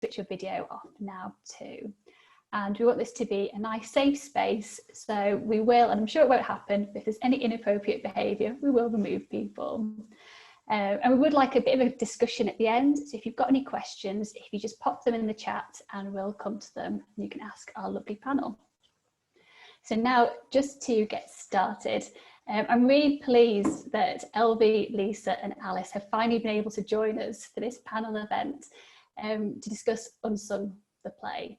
switch your video off now too. And we want this to be a nice safe space, so we will, and I'm sure it won't happen, but if there's any inappropriate behaviour, we will remove people. And we would like a bit of a discussion at the end, so if you've got any questions, if you just pop them in the chat and we'll come to them and you can ask our lovely panel. So now, just to get started, I'm really pleased that Elvi, Lisa and Alice have finally been able to join us for this panel event to discuss Unsung, the play.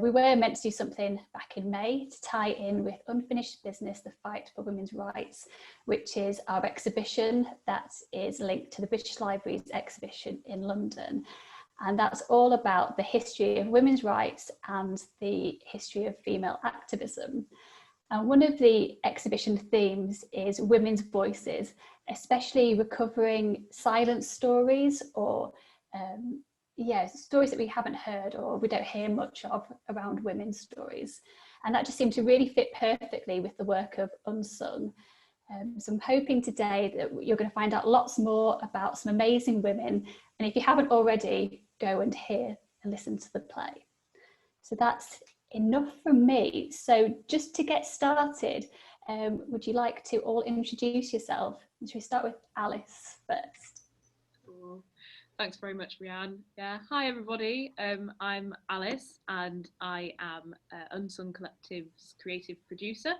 We were meant to do something back in May to tie in with Unfinished Business, the Fight for Women's Rights, which is our exhibition that is linked to the British Library's exhibition in London. And that's all about the history of women's rights and the history of female activism. And one of the exhibition themes is women's voices, especially recovering silent stories or stories that we haven't heard or we don't hear much of around women's stories. And that just seemed to really fit perfectly with the work of Unsung. So I'm hoping today that you're going to find out lots more about some amazing women. And if you haven't already, go and hear and listen to the play. So that's enough from me. So just to get started, would you like to all introduce yourself? Should we start with Alice first? Cool. Thanks very much, Rhiannon. Yeah, hi everybody. I'm Alice and I am Unsung Collective's creative producer.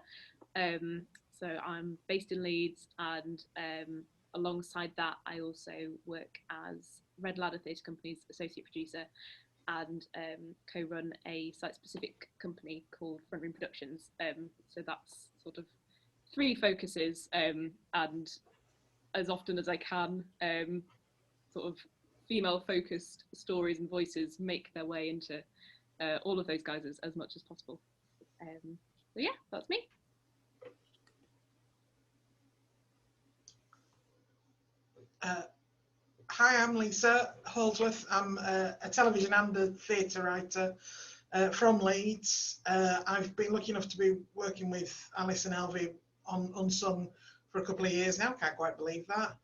So I'm based in Leeds, and alongside that I also work as Red Ladder Theatre Company's associate producer and co-run a site-specific company called Front Room Productions. So that's sort of three focuses, and as often as I can, sort of female-focused stories and voices make their way into all of those guises as much as possible. So yeah, that's me. Hi, I'm Lisa Holdsworth. I'm a television and a theatre writer from Leeds. I've been lucky enough to be working with Alice and Elvi on Unsung for a couple of years now. Can't quite believe that.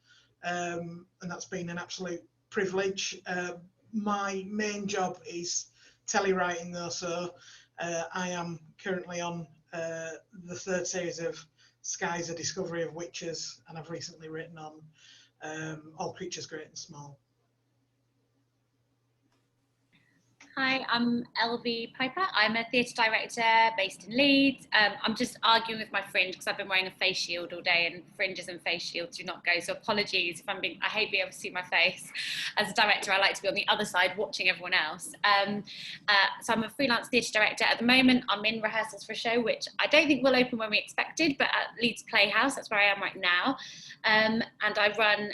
And that's been an absolute privilege. My main job is telewriting though, so I am currently on the third series of Sky's A Discovery of Witches, and I've recently written on All Creatures Great and Small. Hi, I'm Elvi Piper. I'm a theatre director based in Leeds. I'm just arguing with my fringe because I've been wearing a face shield all day, and fringes and face shields do not go. So apologies if I hate being able to see my face. As a director, I like to be on the other side watching everyone else. So I'm a freelance theatre director. At the moment, I'm in rehearsals for a show which I don't think will open when we expected, but at Leeds Playhouse, that's where I am right now. And I run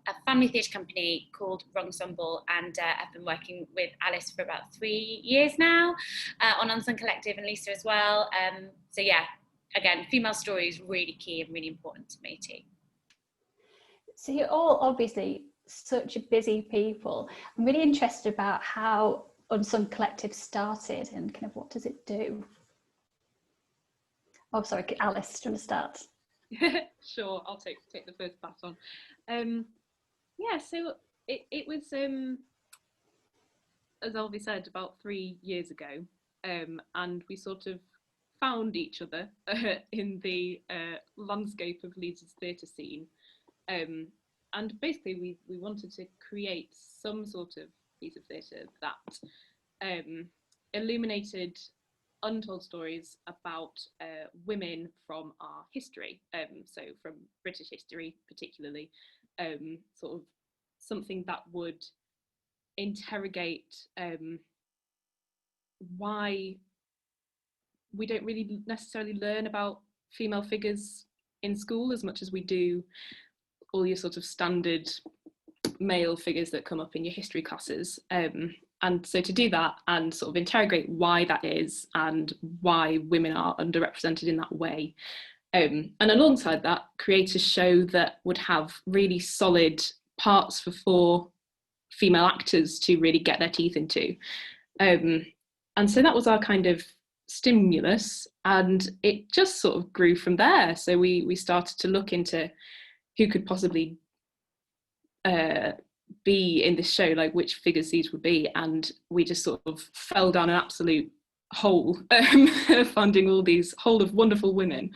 a family theatre company called Ensemble, and I've been working with Alice for about 3 years now on Unsung Collective, and Lisa as well. So yeah, again, female story is really key and really important to me too. So you're all obviously such busy people. I'm really interested about how Unsung Collective started and kind of what does it do? Oh, sorry, Alice, do you want to start? Sure, I'll take the first pass on. Yeah, so it was, as Elvi said, about 3 years ago, and we sort of found each other in the landscape of Leeds' theatre scene, and basically we wanted to create some sort of piece of theatre that illuminated untold stories about women from our history, so from British history particularly, sort of something that would interrogate why we don't really necessarily learn about female figures in school as much as we do all your sort of standard male figures that come up in your history classes. And so to do that and sort of interrogate why that is and why women are underrepresented in that way. And alongside that, create a show that would have really solid parts for 4 female actors to really get their teeth into. And so that was our kind of stimulus, and it just sort of grew from there. So we started to look into who could possibly be in this show, like which figures these would be, and we just sort of fell down an absolute hole, finding all these whole of wonderful women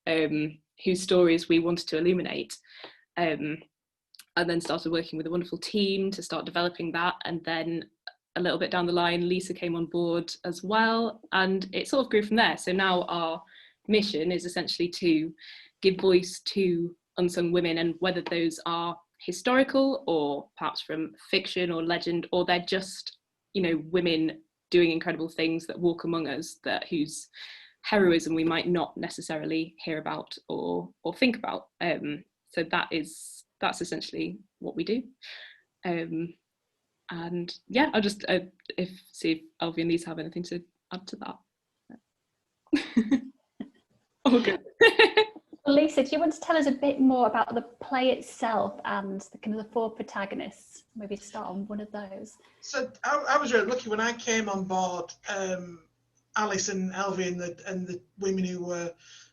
whose stories we wanted to illuminate, and then started working with a wonderful team to start developing that. And then a little bit down the line, Lisa came on board as well, and it sort of grew from there. So now our mission is essentially to give voice to unsung women, and whether those are historical or perhaps from fiction or legend, or they're just, you know, women doing incredible things that walk among us, that whose heroism we might not necessarily hear about or think about. So that's essentially what we do. And yeah, I'll just see if Elvi and Lisa have anything to add to that. Oh, good. Lisa, do you want to tell us a bit more about the play itself and the kind of the 4 protagonists? Maybe start on one of those. So I was really lucky when I came on board. Alice and Elvi and the women who were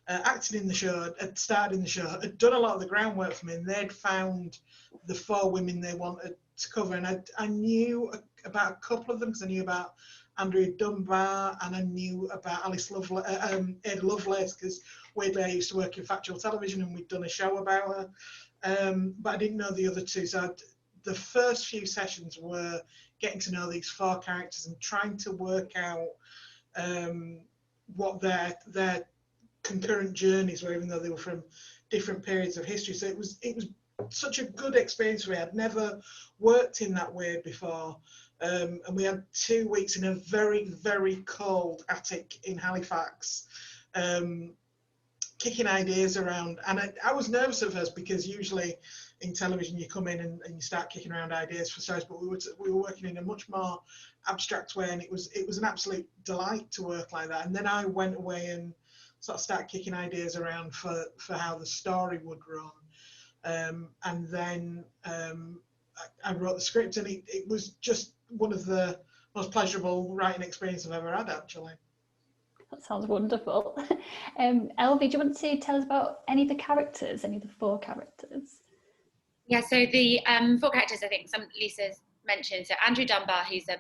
acting in the show, had started in the show, had done a lot of the groundwork for me, and they'd found the 4 women they wanted to cover. And I knew about a couple of them, because I knew about Andrea Dunbar, and I knew about Ada Lovelace, because weirdly I used to work in factual television and we'd done a show about her, but I didn't know the other 2. So the first few sessions were getting to know these 4 characters and trying to work out what their concurrent journeys were, even though they were from different periods of history. So it was such a good experience for me. I'd never worked in that way before. And we had 2 weeks in a very, very cold attic in Halifax, kicking ideas around. And I was nervous at first, because usually in television you come in and you start kicking around ideas for stories, but we were working in a much more abstract way, and it was an absolute delight to work like that. And then I went away and sort of started kicking ideas around for how the story would run. And then I wrote the script, and it was just one of the most pleasurable writing experiences I've ever had, actually. That sounds wonderful. Elvi, do you want to tell us about any of the characters, any of the 4 characters? Yeah, so the 4 characters, I think Lisa's mentioned. So Andrew Dunbar, who's a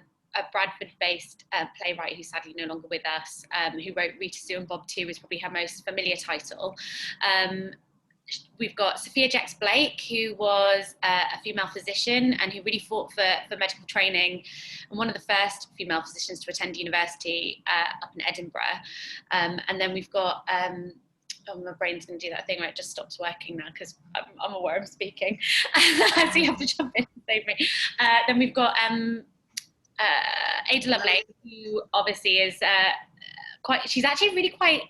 Bradford-based playwright who's sadly no longer with us, who wrote Rita, Sue and Bob 2, is probably her most familiar title. We've got Sophia Jex-Blake, who was a female physician and who really fought for medical training, and one of the first female physicians to attend university up in Edinburgh. And then we've got, my brain's going to do that thing where it just stops working now because I'm aware I'm speaking. So you have to jump in and save me. Then we've got Ada Lovelace, who obviously is she's actually really quite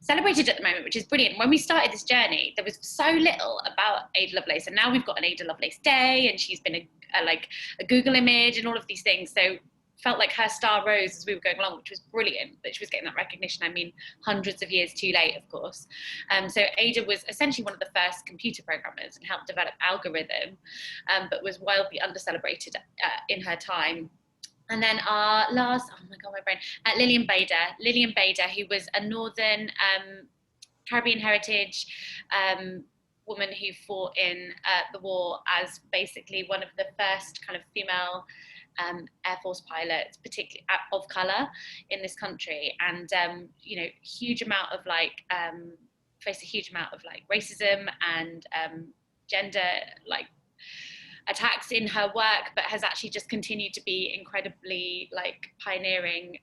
celebrated at the moment, which is brilliant. When we started this journey, there was so little about Ada Lovelace, and now we've got an Ada Lovelace Day, and she's been a Google image and all of these things. So felt like her star rose as we were going along, which was brilliant that she was getting that recognition. I mean, hundreds of years too late, of course. So Ada was essentially one of the first computer programmers and helped develop algorithm, but was wildly under-celebrated in her time. And then our last, oh my God, my brain, Lillian Bader, who was a Northern Caribbean heritage woman who fought in the war as basically one of the first kind of female Air Force pilots, particularly of colour in this country. And, you know, huge amount of faced a huge amount of racism and gender attacks in her work, but has actually just continued to be incredibly pioneering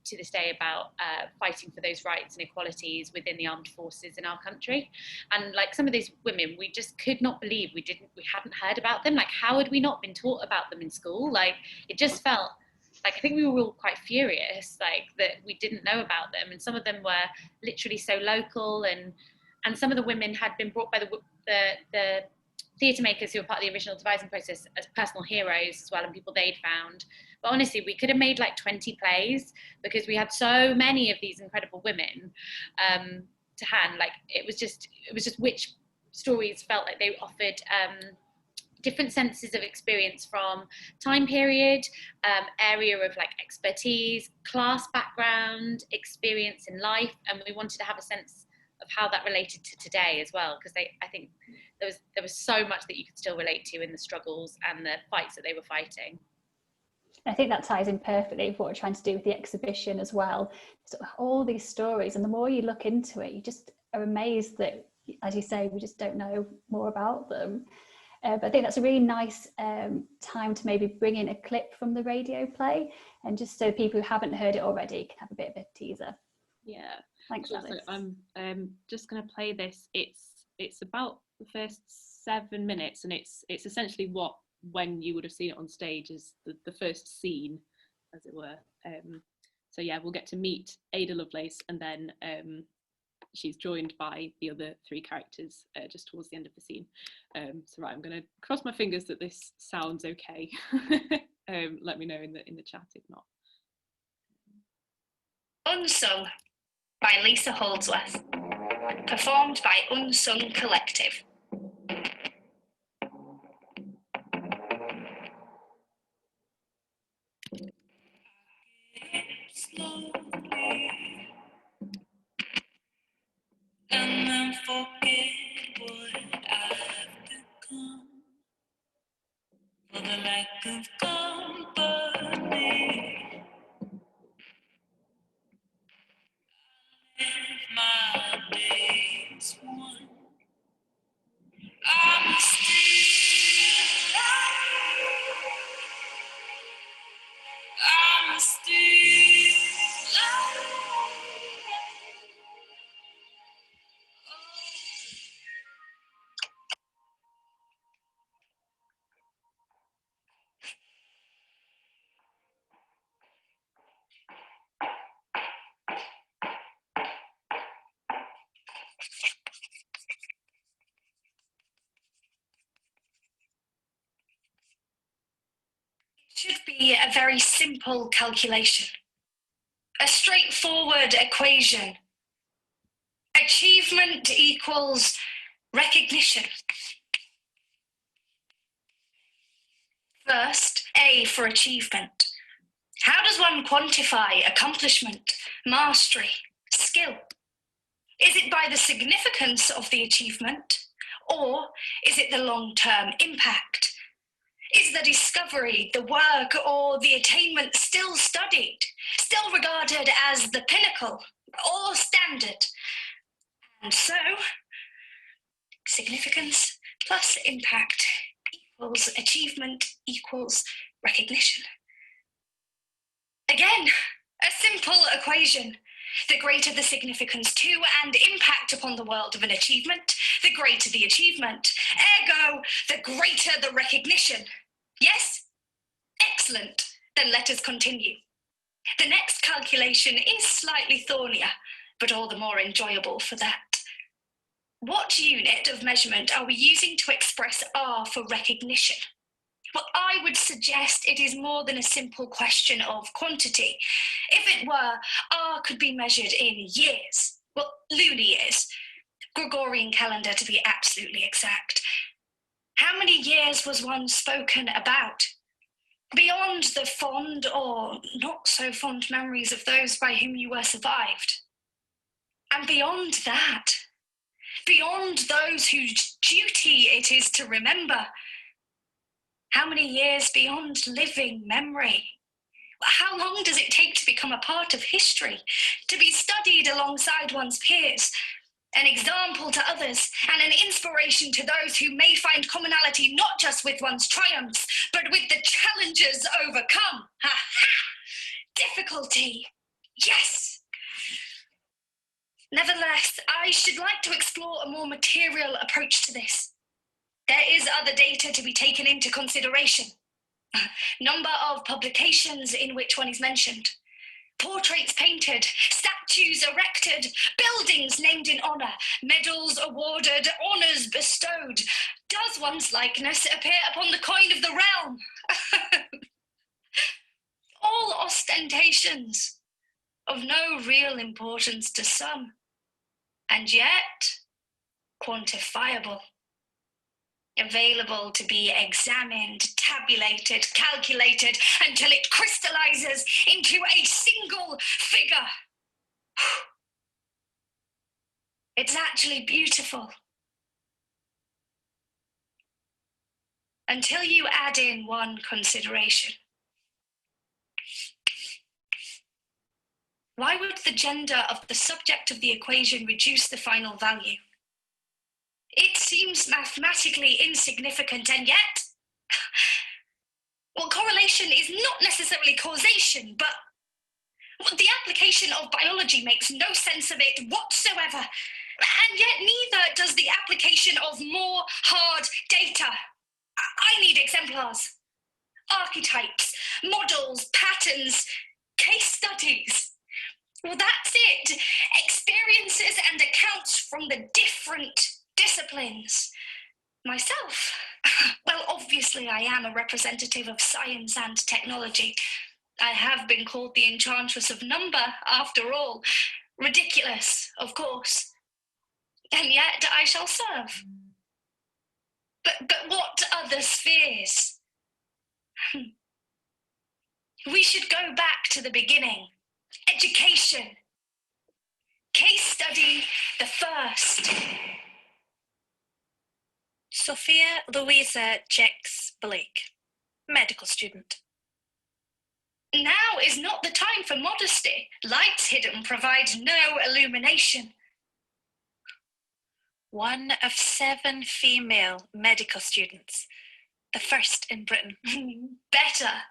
to this day about fighting for those rights and equalities within the armed forces in our country. And some of these women, we just could not believe we hadn't heard about them. How had we not been taught about them in school? It just felt I think we were all quite furious that we didn't know about them, and some of them were literally so local, and some of the women had been brought by the theatre makers who were part of the original devising process as personal heroes as well, and people they'd found. But honestly, we could have made 20 plays because we had so many of these incredible women to hand. It was just which stories felt like they offered different senses of experience from time period, area of expertise, class background, experience in life, and we wanted to have a sense of how that related to today as well, because I think there was so much that you could still relate to in the struggles and the fights that they were fighting. I think that ties in perfectly with what we're trying to do with the exhibition as well. So all these stories, and the more you look into it, you just are amazed that, as you say, we just don't know more about them. But I think that's a really nice time to maybe bring in a clip from the radio play, and just so people who haven't heard it already can have a bit of a teaser. Yeah. Thanks, So Alice. I'm just going to play this. It's about the first 7 minutes, and it's essentially when you would have seen it on stage is the first scene, as it were. So yeah, we'll get to meet Ada Lovelace, and then she's joined by the other 3 characters just towards the end of the scene. So right, I'm going to cross my fingers that this sounds okay. Let me know in the chat if not. Unsung by Lisa Holdsworth, performed by Unsung Collective. Slowly, and then forget what I've become, for the lack of company. My days one, I'm still alive. I'm still alive. Should be a very simple calculation, a straightforward equation. Achievement equals recognition. First, A for achievement. How does one quantify accomplishment, mastery, skill? Is it by the significance of the achievement, or is it the long-term impact? Is the discovery, the work, or the attainment still studied, still regarded as the pinnacle or standard? And so, significance plus impact equals achievement equals recognition. Again, a simple equation. The greater the significance to and impact upon the world of an achievement, the greater the achievement. Ergo, the greater the recognition. Yes? Excellent. Then let us continue. The next calculation is slightly thornier, but all the more enjoyable for that. What unit of measurement are we using to express R for recognition? Well, I would suggest it is more than a simple question of quantity. If it were, R could be measured in years. Well, lunar years. Gregorian calendar to be absolutely exact. How many years was one spoken about? Beyond the fond or not so fond memories of those by whom you were survived. And beyond that, beyond those whose duty it is to remember, how many years beyond living memory? How long does it take to become a part of history, to be studied alongside one's peers, an example to others, and an inspiration to those who may find commonality not just with one's triumphs, but with the challenges overcome? Ha ha! Difficulty, yes. Nevertheless, I should like to explore a more material approach to this. There is other data to be taken into consideration. Number of publications in which one is mentioned. Portraits painted, statues erected, buildings named in honour, medals awarded, honours bestowed. Does one's likeness appear upon the coin of the realm? All ostentations of no real importance to some, and yet quantifiable. Available to be examined, tabulated, calculated, until it crystallizes into a single figure. It's actually beautiful. until you add in one consideration. Why would the gender of the subject of the equation reduce the final value? It seems mathematically insignificant, and yet, well, correlation is not necessarily causation, but the application of biology makes no sense of it whatsoever. And yet neither does the application of more hard data. I need exemplars, archetypes, models, patterns, case studies. Well, that's it. Experiences and accounts from the different disciplines. Myself, well, obviously I am a representative of science and technology. I have been called the enchantress of number, after all. Ridiculous, of course. And yet I shall serve. But what other spheres? We should go back to the beginning. Education. Case study the first. Sophia Louisa Jex Blake, medical student. Now is not the time for modesty. Lights hidden provide no illumination. One of 7 female medical students, the first in Britain. Better.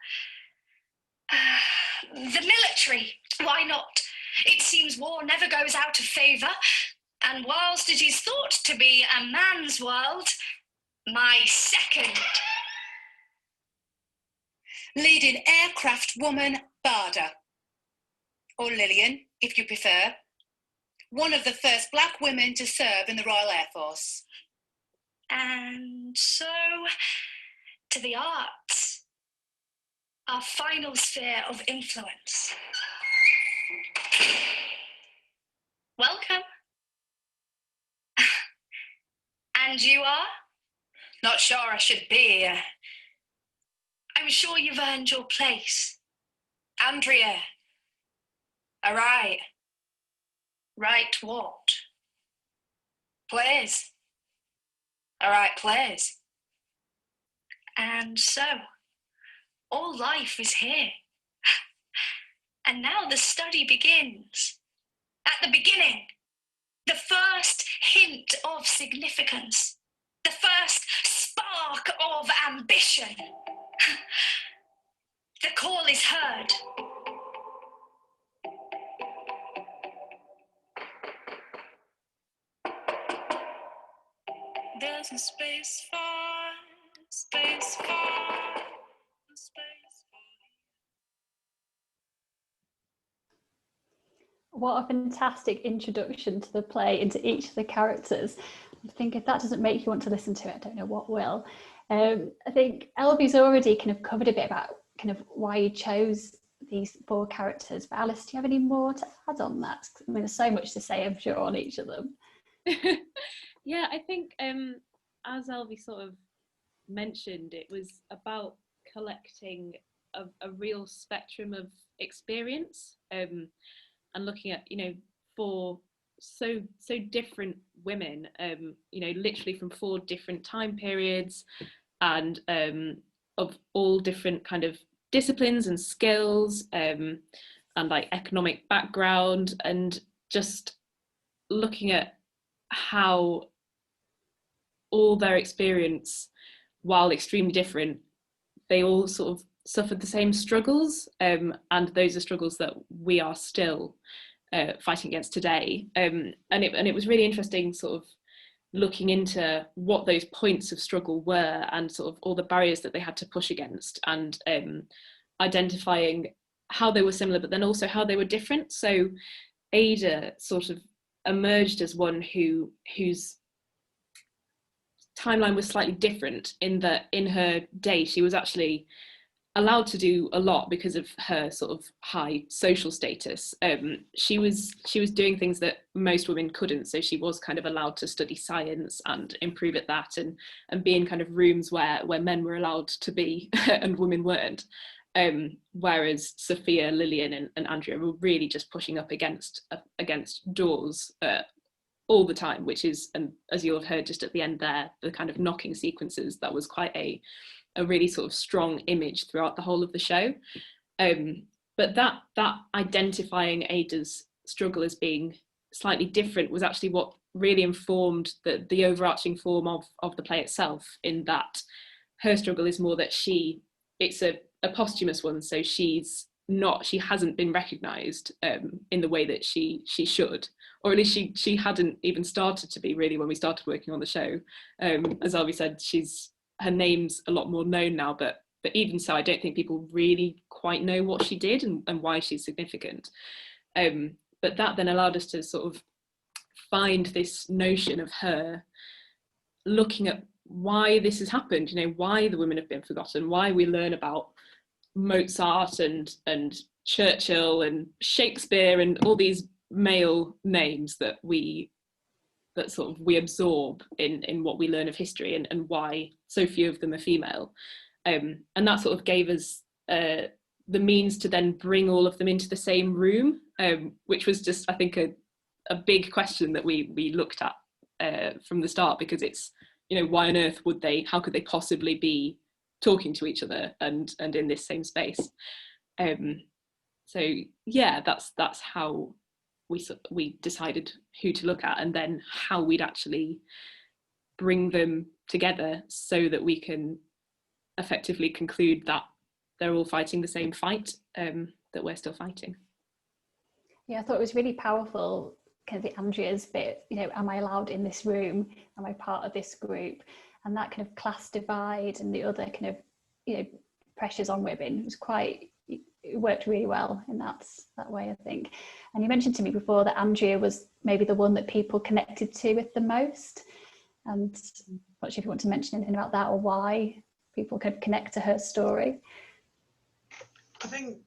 The military, why not? It seems war never goes out of favour, and whilst it is thought to be a man's world, my second. Leading aircraft woman, Barber, or Lillian, if you prefer. One of the first black women to serve in the Royal Air Force. And so, to the arts, our final sphere of influence. Welcome. And you are? Not sure I should be. I'm sure you've earned your place. Andrea. All right. Right what? Plays. All right, plays. And so, all life is here. And now the study begins. At the beginning, the first hint of significance, the first spark of ambition. The call is heard. There's a space for, space for, space for. What a fantastic introduction to the play and to each of the characters. I think if that doesn't make you want to listen to it, I don't know what will. I think Elvi's already kind of covered a bit about kind of why you chose these 4 characters, but Alice, do you have any more to add on that? I mean, there's so much to say, I'm sure, on each of them. Yeah, I think as Elvi sort of mentioned, it was about collecting a real spectrum of experience and looking at, 4 so different women, literally from 4 different time periods and of all different kind of disciplines and skills and like economic background, and just looking at how all their experience, while extremely different, they all sort of suffered the same struggles, and those are struggles that we are still fighting against today. And it was really interesting sort of looking into what those points of struggle were and sort of all the barriers that they had to push against, and identifying how they were similar but then also how they were different. So Ada sort of emerged as one whose timeline was slightly different, in that in her day she was actually allowed to do a lot because of her sort of high social status. She was doing things that most women couldn't, so she was kind of allowed to study science and improve at that, and be in kind of rooms where men were allowed to be and women weren't. Whereas Sophia, Lillian and Andrea were really just pushing up against doors all the time, which is, and as you'll have heard just at the end there, the kind of knocking sequences, that was quite a really sort of strong image throughout the whole of the show. But that identifying Ada's struggle as being slightly different was actually what really informed the overarching form of the play itself, in that her struggle is more that it's a posthumous one, so she hasn't been recognised in the way that she should, or at least she hadn't even started to be really when we started working on the show. As Elvi said, her name's a lot more known now, but even so, I don't think people really quite know what she did and why she's significant. But that then allowed us to sort of find this notion of her looking at why this has happened, why the women have been forgotten, why we learn about Mozart and Churchill and Shakespeare and all these male names that we absorb in what we learn of history, and why so few of them are female. And that sort of gave us the means to then bring all of them into the same room, which was just, I think, a big question that we looked at from the start, because it's, why on earth how could they possibly be talking to each other and in this same space? So yeah, that's how we decided who to look at, and then how we'd actually bring them together so that we can effectively conclude that they're all fighting the same fight that we're still fighting. Yeah, I thought it was really powerful, kind of the Andrea's bit, am I allowed in this room? Am I part of this group? And that kind of class divide and the other kind of, pressures on women it worked really well in that way, I think. And you mentioned to me before that Andrea was maybe the one that people connected to with the most. And I'm not sure if you want to mention anything about that, or why people could connect to her story. I think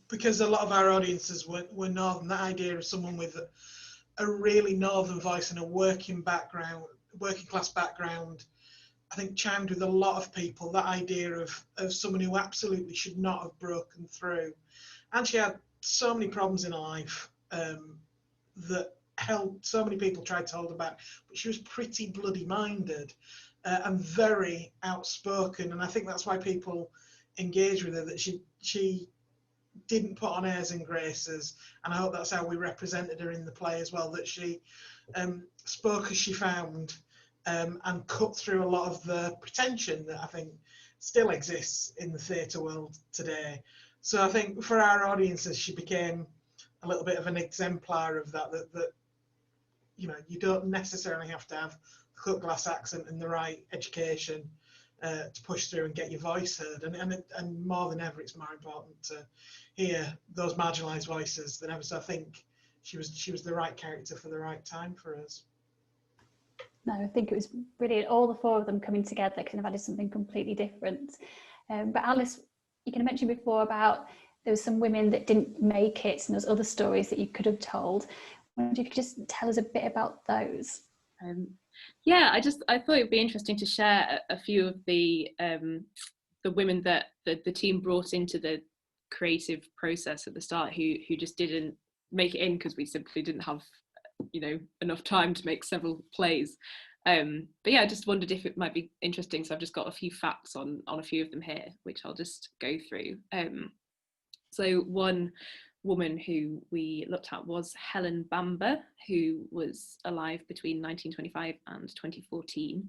because a lot of our audiences were northern, that idea of someone with a really northern voice and a working class background, I think chimed with a lot of people, that idea of someone who absolutely should not have broken through. And she had so many problems in her life that so many people tried to hold her back, but she was pretty bloody minded and very outspoken. And I think that's why people engage with her, that she didn't put on airs and graces. And I hope that's how we represented her in the play as well, that she spoke as she found, and cut through a lot of the pretension that I think still exists in the theatre world today. So I think for our audiences, she became a little bit of an exemplar of that you don't necessarily have to have the cut glass accent and the right education to push through and get your voice heard. And more than ever, it's more important to hear those marginalised voices than ever. So I think she was the right character for the right time for us. No, I think it was brilliant. All the four of them coming together kind of added something completely different. But Alice, you kind of mentioned before about there was some women that didn't make it, and there's other stories that you could have told. I wonder if you could just tell us a bit about those. Yeah, I thought it would be interesting to share a few of the women that the team brought into the creative process at the start who just didn't make it in because we simply didn't have enough time to make several plays. But yeah, I just wondered if it might be interesting, so I've just got a few facts on a few of them here, which I'll just go through. So one woman who we looked at was Helen Bamber, who was alive between 1925 and 2014.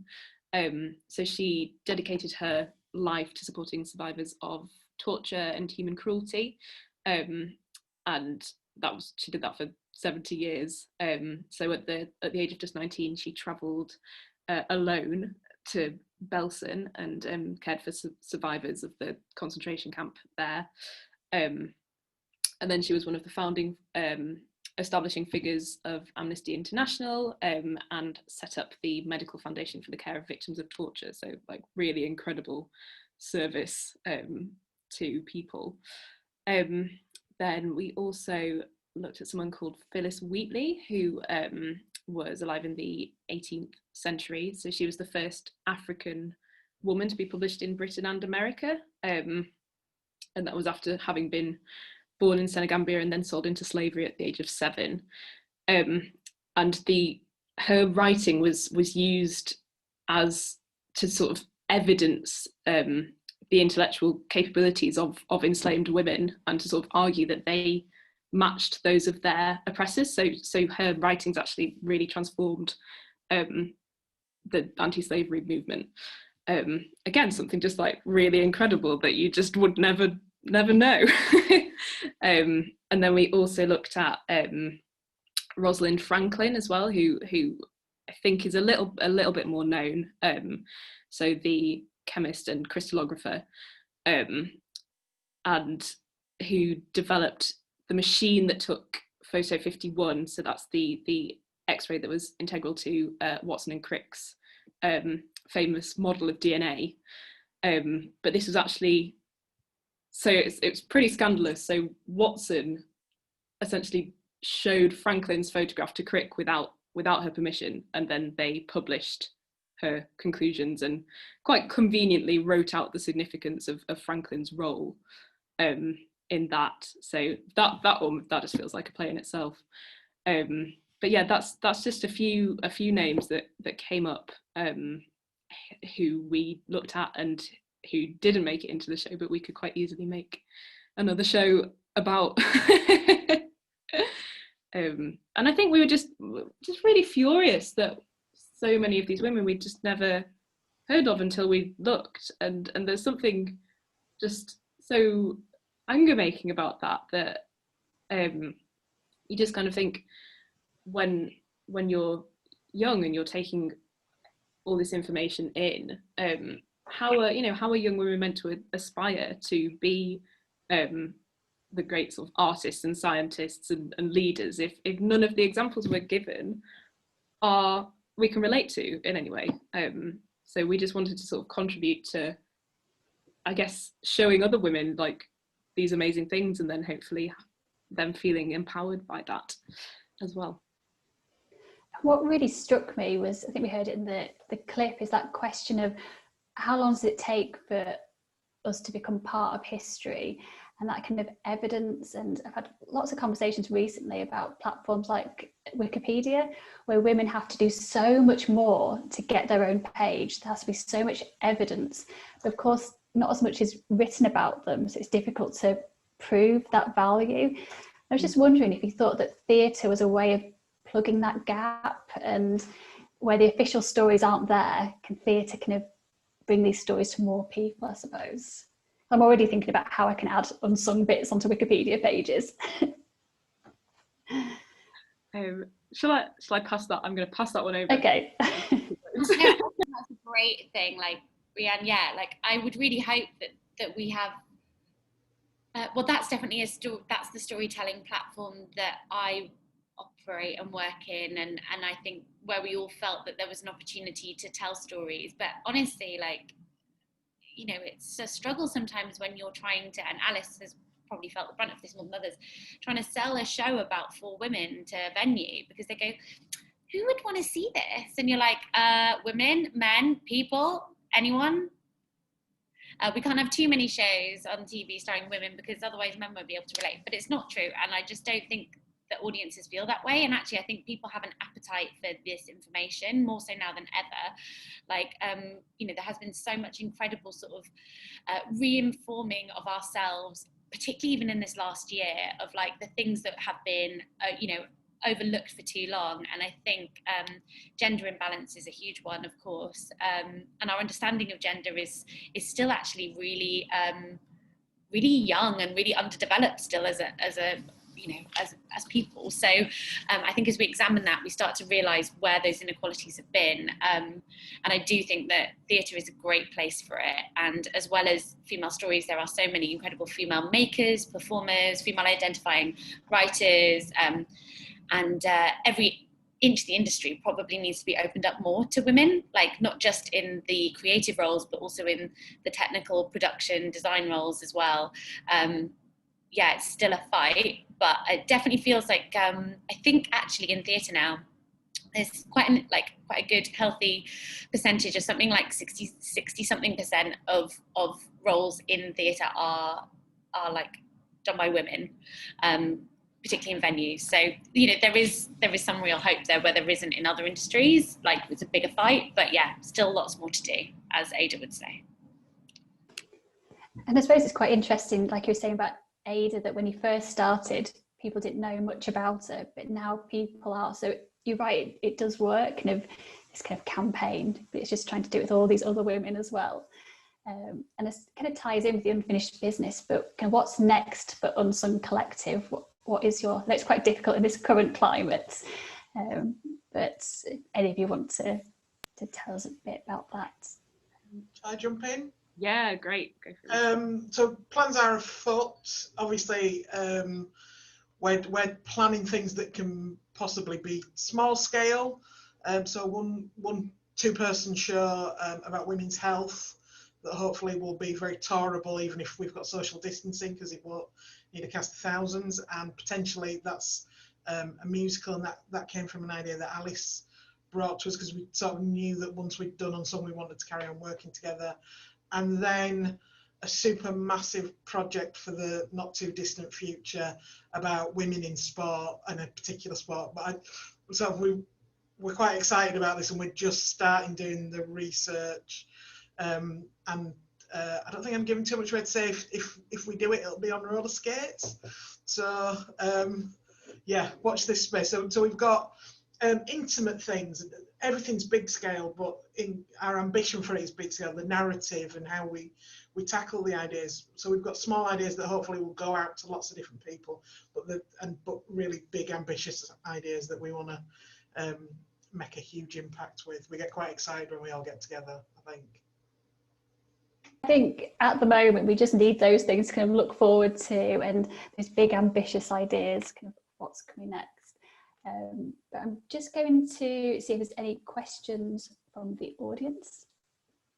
So she dedicated her life to supporting survivors of torture and human cruelty, and she did that for 70 years. So at the age of just 19, she travelled alone to Belsen and cared for survivors of the concentration camp there. And then she was one of the founding establishing figures of Amnesty International, and set up the Medical Foundation for the Care of Victims of Torture. So like really incredible service to people. Then we also looked at someone called Phyllis Wheatley, who was alive in the 18th century. So she was the first African woman to be published in Britain and America. And that was after having been born in Senegambia and then sold into slavery at the age of 7. her writing was used as to sort of evidence the intellectual capabilities of enslaved women, and to sort of argue that they matched those of their oppressors. So her writings actually really transformed the anti-slavery movement. Again, something just like really incredible that you just would never know. And then we also looked at Rosalind Franklin as well, who I think is a little bit more known. So the chemist and crystallographer, and who developed the machine that took photo 51. So that's the X-ray that was integral to Watson and Crick's famous model of DNA. But this was actually, so it's pretty scandalous. So Watson essentially showed Franklin's photograph to Crick without her permission, and then they published her conclusions and quite conveniently wrote out the significance of Franklin's role in that. So that just feels like a play in itself. But yeah, that's just a few names that came up, who we looked at and who didn't make it into the show, but we could quite easily make another show about. And I think we were just really furious that so many of these women we'd just never heard of until we looked, and there's something just so anger making about that you just kind of think, when you're young and you're taking all this information in, how are young women meant to aspire to be the great sort of artists and scientists and leaders if none of the examples we're given we can relate to in any way? So we just wanted to sort of contribute to, I guess, showing other women like these amazing things, and then hopefully them feeling empowered by that as well. What really struck me was, I think we heard it in the clip, is that question of how long does it take for us to become part of history, and that kind of evidence. And I've had lots of conversations recently about platforms like Wikipedia, where women have to do so much more to get their own page. There has to be so much evidence, but of course not as much is written about them, so it's difficult to prove that value. I was just wondering if you thought that theatre was a way of plugging that gap, and where the official stories aren't there, can theatre kind of bring these stories to more people, I suppose? I'm already thinking about how I can add unsung bits onto Wikipedia pages. Shall I pass that? I'm going to pass that one over. Okay. Yeah, I think that's a great thing. Like, Rhiannon, yeah, like I would really hope that we have. Well, that's definitely that's the storytelling platform that I operate and work in, and I think where we all felt that there was an opportunity to tell stories. But honestly, like, you know, it's a struggle sometimes when you're trying to, and Alice has probably felt the brunt of this more than others, trying to sell a show about 4 women to a venue, because they go, who would want to see this? And you're like, women, men, people, anyone? We can't have too many shows on TV starring women, because otherwise men won't be able to relate. But it's not true, and I just don't think that audiences feel that way. And actually I think people have an appetite for this information more so now than ever. Like, you know, there has been so much incredible sort of re-informing of ourselves, particularly even in this last year, of like the things that have been you know, overlooked for too long. And I think gender imbalance is a huge one, of course, and our understanding of gender is still actually really really young and really underdeveloped still as a you know, as people. So I think as we examine that, we start to realise where those inequalities have been, and I do think that theatre is a great place for it. And as well as female stories, there are so many incredible female makers, performers, female identifying writers, and every inch of the industry probably needs to be opened up more to women, like not just in the creative roles, but also in the technical production design roles as well. Yeah, it's still a fight, but it definitely feels like I think actually in theatre now there's quite a good healthy percentage of something like 60 something percent of roles in theatre are like done by women. particularly in venues. So, you know, there is some real hope there where there isn't in other industries, like it's a bigger fight, but yeah, still lots more to do, as Ada would say. And I suppose it's quite interesting, like you were saying about Ada, that when you first started, people didn't know much about her, but now people are. So you're right, it does work, kind of this kind of campaign, but it's just trying to do it with all these other women as well. And it kind of ties in with the unfinished business, but kind of what's next for Unsung Collective? What is your, it's quite difficult in this current climate, but any of you want to tell us a bit about that? Shall I jump in? Yeah, great. Go for it. So plans are afoot. Obviously, we're planning things that can possibly be small scale. So one 2-person show about women's health that hopefully will be very tolerable, even if we've got social distancing, because it won't need a cast of thousands. And potentially that's a musical, and that came from an idea that Alice brought to us, because we sort of knew that once we'd done Unsung, we wanted to carry on working together. And then a super massive project for the not too distant future about women in sport, and a particular sport. But we're quite excited about this, and we're just starting doing the research. And I don't think I'm giving too much away to say if we do it, it'll be on roller skates. So yeah, watch this space. So we've got intimate things. Everything's big scale, but in our ambition for it is big scale, the narrative and how we tackle the ideas. So we've got small ideas that hopefully will go out to lots of different people, but really big ambitious ideas that we want to make a huge impact with. We get quite excited when we all get together, I think. I think at the moment we just need those things to kind of look forward to, and those big ambitious ideas, kind of what's coming next. But I'm just going to see if there's any questions from the audience.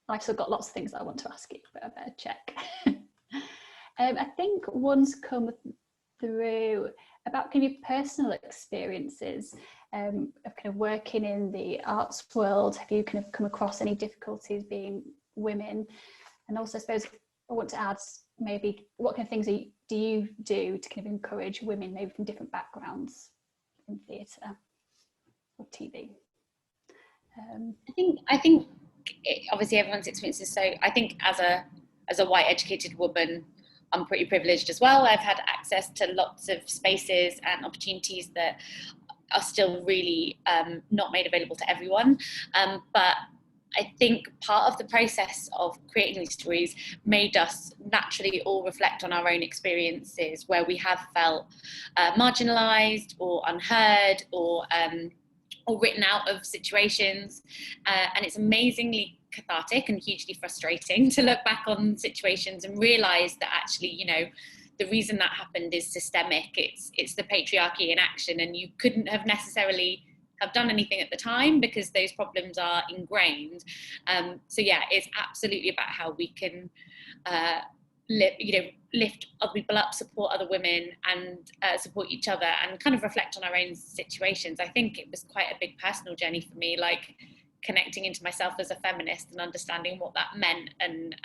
I've still got lots of things that I want to ask you, but I better check. I think one's come through about kind of your personal experiences of kind of working in the arts world. Have you kind of come across any difficulties being women? And also, I suppose I want to add maybe what kind of things do you do to kind of encourage women maybe from different backgrounds in theatre or TV? I think obviously everyone's experience is so. I think as a white educated woman, I'm pretty privileged as well. I've had access to lots of spaces and opportunities that are still really not made available to everyone. But I think part of the process of creating these stories made us naturally all reflect on our own experiences where we have felt marginalised or unheard or written out of situations. And it's amazingly cathartic and hugely frustrating to look back on situations and realise that actually, you know, the reason that happened is systemic. It's the patriarchy in action, and you couldn't have necessarily have done anything at the time because those problems are ingrained. So yeah, it's absolutely about how we can lift other people up, support other women, and support each other, and kind of reflect on our own situations. I think it was quite a big personal journey for me, like connecting into myself as a feminist and understanding what that meant, and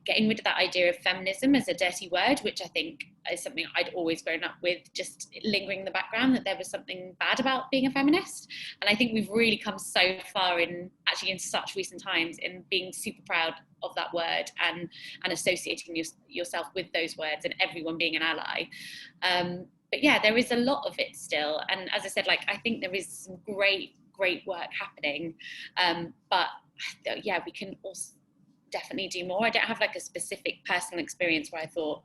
getting rid of that idea of feminism as a dirty word, which I think is something I'd always grown up with, just lingering in the background, that there was something bad about being a feminist. And I think we've really come so far in such recent times in being super proud of that word and associating yourself with those words and everyone being an ally. But yeah, there is a lot of it still. And as I said, like, I think there is some great work happening, but yeah, we can also definitely do more. I don't have like a specific personal experience where I thought,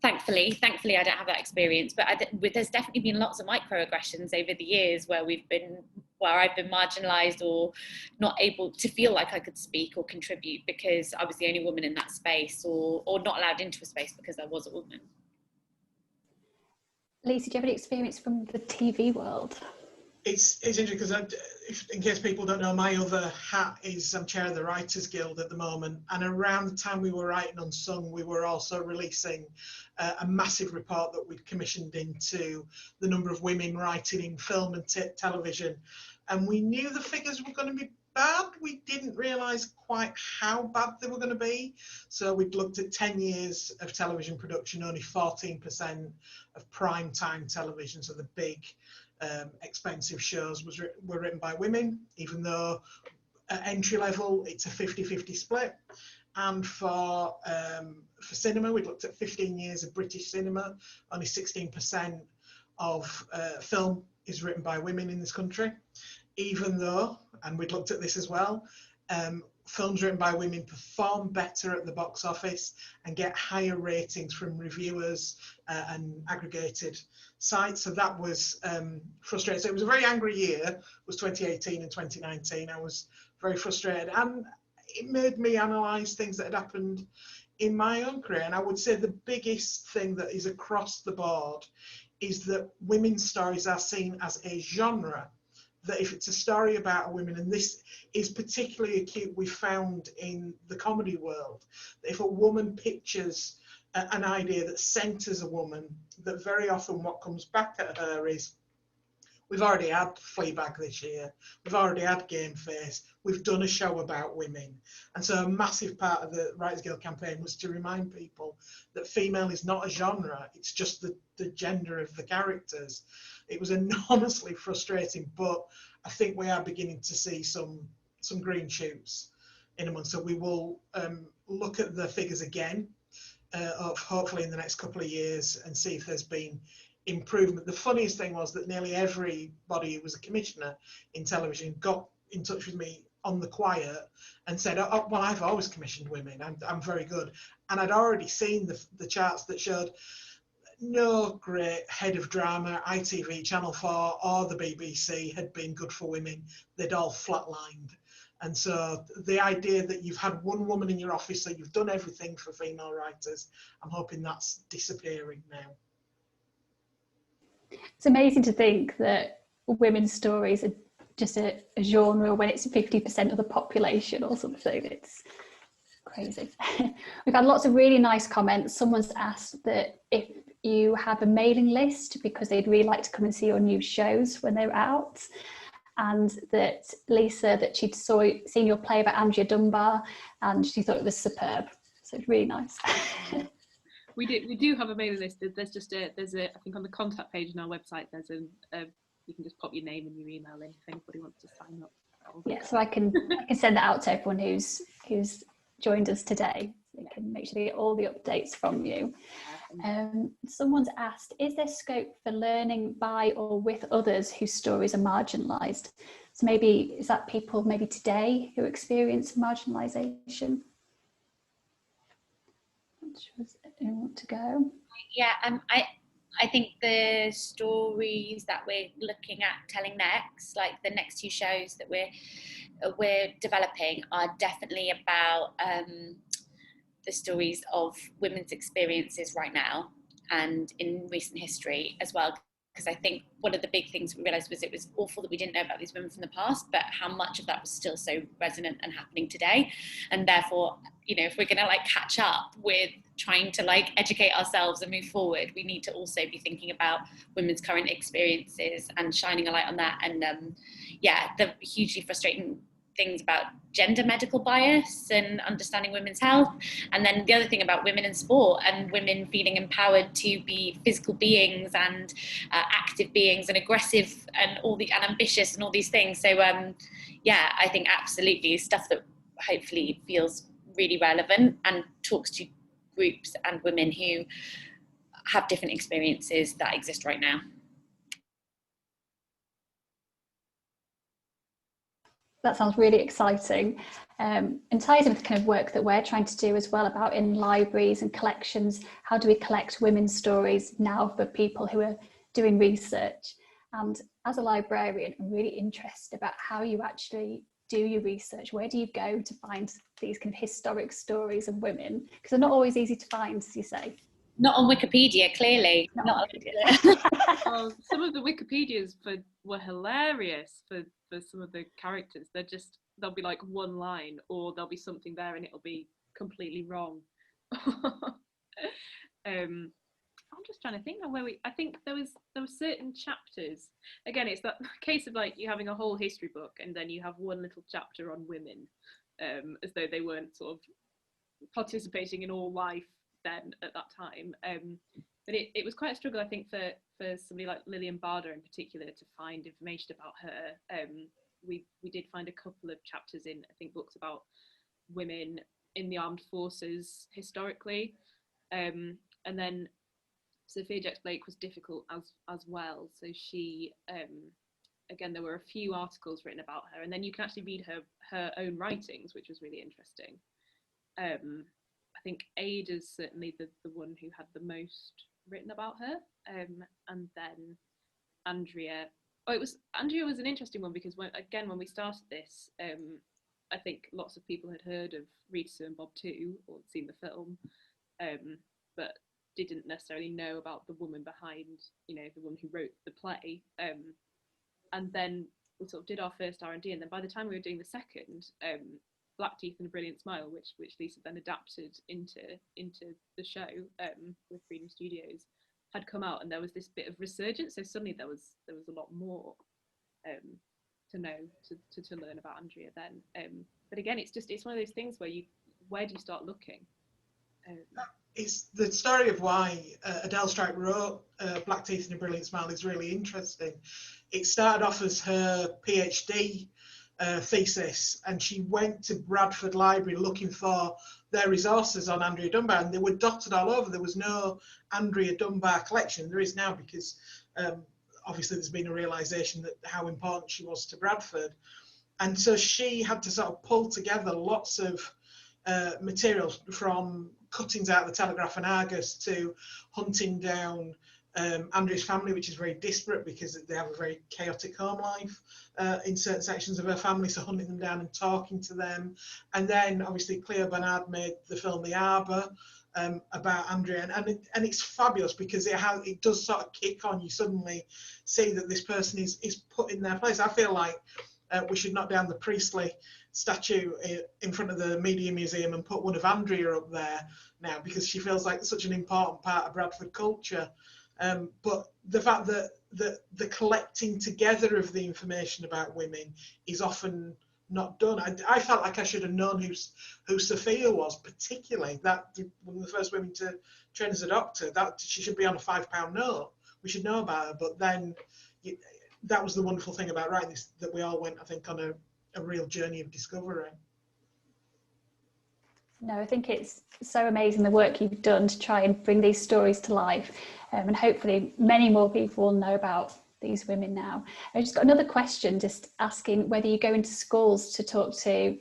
thankfully I don't have that experience, but there's definitely been lots of microaggressions over the years where I've been marginalised or not able to feel like I could speak or contribute because I was the only woman in that space, or not allowed into a space because I was a woman. Lisa, do you have any experience from the TV world? It's interesting because in case people don't know, my other hat is I'm chair of the Writers Guild at the moment, and around the time we were writing Unsung, we were also releasing a massive report that we'd commissioned into the number of women writing in film and television, and we knew the figures were going to be bad. We didn't realise quite how bad they were going to be. So we'd looked at 10 years of television production, only 14% of prime time television, so the big expensive shows were written by women, even though at entry level it's a 50-50 split. And for cinema, we'd looked at 15 years of British cinema, only 16% of film is written by women in this country, even though, and we'd looked at this as well, films written by women perform better at the box office and get higher ratings from reviewers and aggregated sites. So that was frustrating. So it was a very angry year. It was 2018 and 2019. I was very frustrated, and it made me analyse things that had happened in my own career. And I would say the biggest thing that is across the board is that women's stories are seen as a genre. That if it's a story about a woman, and this is particularly acute, we found in the comedy world, that if a woman pictures an idea that centres a woman, that very often what comes back at her is, we've already had Fleabag this year, we've already had Game Face, we've done a show about women. And so a massive part of the Writers Guild campaign was to remind people that female is not a genre, it's just the gender of the characters. It was enormously frustrating, but I think we are beginning to see some green shoots in a month. So we will look at the figures again, hopefully in the next couple of years, and see if there's been improvement. The funniest thing was that nearly everybody who was a commissioner in television got in touch with me on the quiet and said, oh, well, I've always commissioned women, I'm very good. And I'd already seen the charts that showed no great head of drama, ITV, Channel 4 or the BBC had been good for women. They'd all flatlined. And so the idea that you've had one woman in your office, so you've done everything for female writers, I'm hoping that's disappearing now. It's amazing to think that women's stories are just a genre when it's 50% of the population or something. It's crazy. We've had lots of really nice comments. Someone's asked that if you have a mailing list because they'd really like to come and see your new shows when they're out, and that Lisa, that she'd seen your play about Andrea Dunbar and she thought it was superb. So it's really nice. We do have a mailing list. There's I think on the contact page on our website, there's you can just pop your name and your email in if anybody wants to sign up. Yeah, so I can send that out to everyone who's joined us today. So you can make sure they get all the updates from you. Someone's asked, is there scope for learning by or with others whose stories are marginalised? So maybe, is that people maybe today who experience marginalisation? Does anyone want to go? Yeah, I think the stories that we're looking at telling next, like the next two shows that we're developing, are definitely about the stories of women's experiences right now and in recent history as well. Because I think one of the big things we realised was it was awful that we didn't know about these women from the past, but how much of that was still so resonant and happening today. And therefore, you know, if we're going to like catch up with trying to like educate ourselves and move forward, we need to also be thinking about women's current experiences and shining a light on that. And yeah, the hugely frustrating things about gender medical bias and understanding women's health, and then the other thing about women in sport and women feeling empowered to be physical beings and active beings and aggressive and ambitious and all these things. So yeah, I think absolutely stuff that hopefully feels really relevant and talks to groups and women who have different experiences that exist right now. That sounds really exciting, and ties in with the kind of work that we're trying to do as well about in libraries and collections. How do we collect women's stories now for people who are doing research? And as a librarian, I'm really interested about how you actually do your research. Where do you go to find these kind of historic stories of women? Because they're not always easy to find, as you say. Not on Wikipedia, clearly. Not on Wikipedia. Well, some of the Wikipedias were hilarious for some of the characters. There'll be like one line, or there'll be something there and it'll be completely wrong. I'm just trying to think of I think there were certain chapters. Again, it's that case of like you having a whole history book and then you have one little chapter on women, as though they weren't sort of participating in all life then at that time. But it was quite a struggle, I think, for somebody like Lillian Barber in particular to find information about her. We did find a couple of chapters in, I think, books about women in the armed forces historically. And then Sophia Jex-Blake was difficult as well. So she, again, there were a few articles written about her, and then you can actually read her own writings, which was really interesting. I think Ada's certainly the one who had the most written about her, and then Andrea. Andrea was an interesting one because when we started this, I think lots of people had heard of Rita Sue and Bob too, or seen the film, but didn't necessarily know about the woman behind, the woman who wrote the play. And then we sort of did our first R&D, and then by the time we were doing the second, Black Teeth and a Brilliant Smile, which Lisa then adapted into the show with Freedom Studios, had come out, and there was this bit of resurgence. So suddenly there was a lot more to know, to learn about Andrea then. But again, it's one of those things where do you start looking? It's the story of why Adele Strike wrote Black Teeth and a Brilliant Smile is really interesting. It started off as her PhD thesis, and she went to Bradford Library looking for their resources on Andrea Dunbar, and they were dotted all over. There was no Andrea Dunbar collection. There is now, because obviously there's been a realisation that how important she was to Bradford, and so she had to sort of pull together lots of material, from cuttings out of the Telegraph and Argus to hunting down Andrea's family, which is very disparate because they have a very chaotic home life in certain sections of her family, so hunting them down and talking to them. And then obviously Cleo Bernard made the film The Arbor about Andrea, and it's fabulous because it does sort of kick on. You suddenly see that this person is put in their place. I feel like we should knock down the Priestley statue in front of the Media Museum and put one of Andrea up there now, because she feels like such an important part of Bradford culture. But the fact that the collecting together of the information about women is often not done. I felt like I should have known who Sophia was, particularly, that one of the first women to train as a doctor. That she should be on a £5 note. We should know about her. But then that was the wonderful thing about writing this, that we all went, I think, on a real journey of discovery. No, I think it's so amazing the work you've done to try and bring these stories to life, and hopefully many more people will know about these women now. I just got another question, just asking whether you go into schools to talk to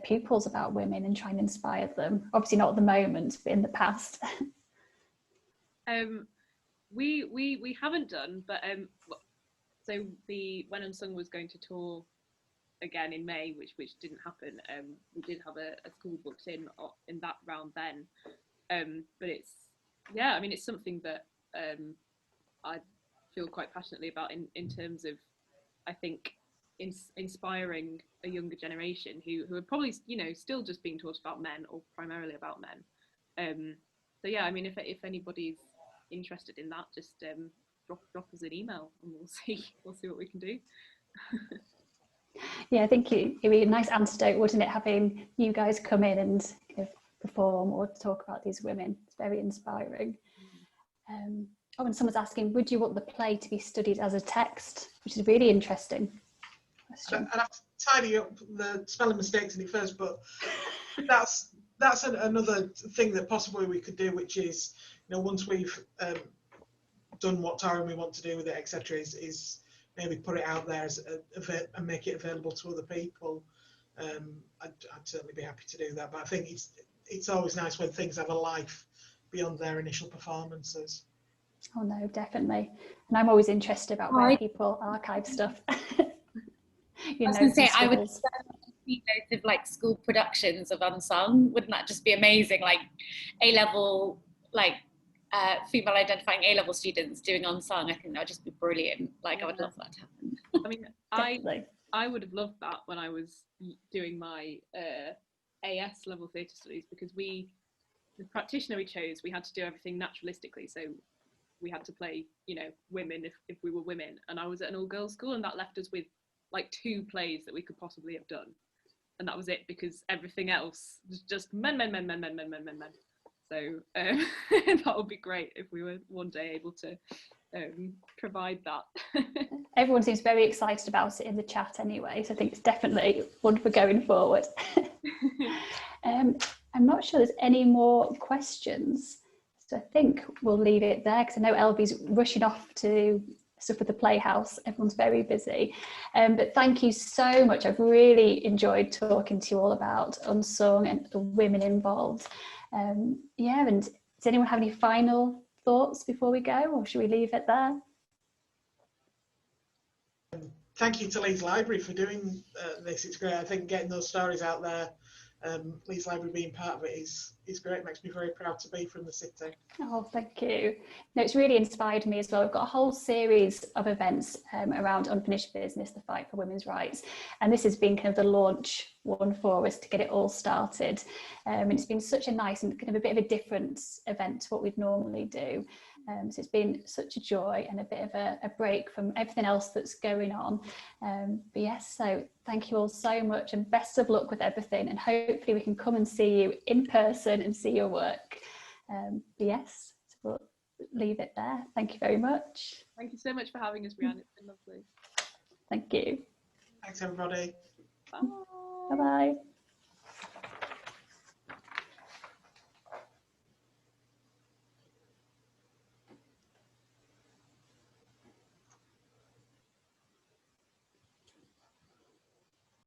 pupils about women and try and inspire them. Obviously not at the moment, but in the past. We haven't done, but so when Unsung was going to tour again in May, which didn't happen, we did have a school booked in that round then, but it's something that I feel quite passionately about in terms of, I think, inspiring a younger generation who are probably still just being taught about men, or primarily about men. So yeah, I mean, if anybody's interested in that, just drop us an email and we'll see what we can do. Yeah, I think it'd be a nice antidote, wouldn't it, having you guys come in and perform or talk about these women. It's very inspiring. And someone's asking, would you want the play to be studied as a text? Which is a really interesting question. I'd have to tidy up the spelling mistakes in it first, but that's another thing that possibly we could do, which is, once we've done what touring we want to do with it, etc., is maybe put it out there and make it available to other people. I'd certainly be happy to do that, but I think it's always nice when things have a life beyond their initial performances. Oh no, definitely. And I'm always interested about where people archive stuff. I was going to say, I would see loads of school productions of Unsung. Wouldn't that just be amazing? Like A-level, female identifying A-level students doing Unsung. I think that would just be brilliant. I would love that to happen. I mean, I would have loved that when I was doing my AS level theatre studies, because the practitioner we chose, we had to do everything naturalistically. So we had to play, you know, women if we were women. And I was at an all-girls school, and that left us with like 2 plays that we could possibly have done, and that was it, because everything else was just men. So that would be great if we were one day able to provide that. Everyone seems very excited about it in the chat anyway, so I think it's definitely one for going forward. I'm not sure there's any more questions, so I think we'll leave it there, because I know Elvi's rushing off to stuff with the Playhouse. Everyone's very busy, but thank you so much. I've really enjoyed talking to you all about Unsung and the women involved. Yeah, and does anyone have any final thoughts before we go, or should we leave it there? Thank you to Leeds Library for doing this. It's great. I think getting those stories out there, Leeds Library being part of it is great. It makes me very proud to be from the city. Oh, thank you. No, it's really inspired me as well. We've got a whole series of events around unfinished business, the fight for women's rights, and this has been kind of the launch one for us to get it all started. And it's been such a nice and kind of a bit of a different event to what we'd normally do. So it's been such a joy and a bit of a break from everything else that's going on. But yes, so thank you all so much, and best of luck with everything, and hopefully we can come and see you in person and see your work. But yes, so we'll leave it there. Thank you very much. Thank you so much for having us, Brianne. It's been lovely. Thank you. Thanks, everybody. Bye. Bye-bye.